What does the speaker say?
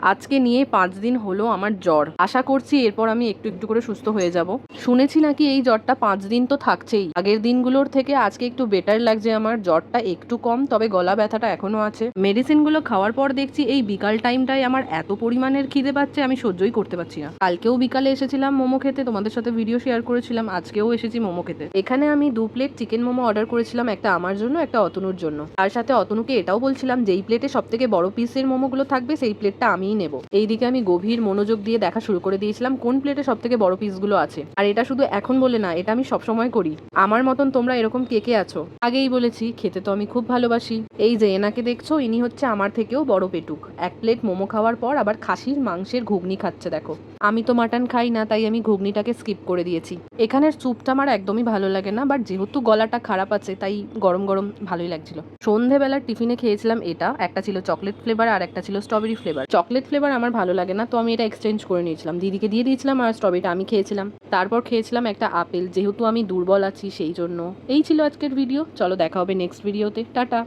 আজকে নিয়ে 5 দিন হলো আমার জ্বর। আশা করছি এরপর আমি একটু একটু করে সুস্থ হয়ে যাব। শুনেছি নাকি এই জ্বরটা 5 দিন তো থাকছেই। আগের দিনগুলোর থেকে আজকে একটু বেটার লাগছে, আমার জ্বরটা একটু কম, তবে গলা ব্যথাটা এখনো আছে। মেডিসিনগুলো খাওয়ার পর দেখছি এই বিকাল টাইমটায় আমার এত পরিমাণের খিদে পাচ্ছে আমি সহ্যই করতে পারছি না। কালকেও বিকালে এসেছিলাম মোমো খেতে, তোমাদের সাথে ভিডিও শেয়ার করেছিলাম, আজকেও এসেছি মোমো খেতে। এখানে আমি 2 প্লেট চিকেন মোমো অর্ডার করেছিলাম, একটা আমার জন্য একটা অতনুর জন্য। তার সাথে অতনুকে এটাও বলছিলাম যেই প্লেটে সব থেকে বড় পিসের মোমোগুলো থাকবে সেই প্লেটটা আমিই নেব। এইদিকে আমি গভীর মনোযোগ দিয়ে দেখা শুরু করে দিয়েছিলাম কোন প্লেটে সব থেকে বড় পিসগুলো আছে। আর এটা শুধু এখন বলে না, এটা আমি সবসময় করি। আমার মতন তোমরা এরকম কে কে আছো? আগেই বলেছি খেতে তো আমি খুব ভালোবাসি। এই যে এনাকে দেখছো, ইনি হচ্ছে আমার থেকেও বড় পেটুক। 1 প্লেট মোমো খাওয়ার পর আবার খাসির মাংসের ঘুগনি খাচ্ছে দেখো। আমি তো মাটন খাই না, তাই আমি ঘুগনিটাকে স্কিপ করে দিয়েছি। এখানের স্যুপটা আমার একদমই ভালো লাগে না, বাট যেহেতু গলাটা খারাপ আছে তাই গরম গরম ভালোই লাগছিল। সন্ধেবেলার টিফিনে খেয়েছিলাম এটা, একটা ছিল চকলেট ফ্লেভার আর একটা ছিল স্ট্রবেরি ফ্লেভার। চকলেট ফ্লেভার আমার ভালো লাগে না, তো আমি এটা এক্সচেঞ্জ করে নিয়েছিলাম, দিদিকে দিয়ে দিয়েছিলাম আর স্ট্রবেরিটা আমি খেয়েছিলাম। তারপর খেয়েছিলাম একটা আপেল, যেহেতু আমি দুর্বল আছি সেই জন্য। এই ছিল আজকের ভিডিও, চলো দেখা হবে নেক্সট ভিডিওতে, টাটা।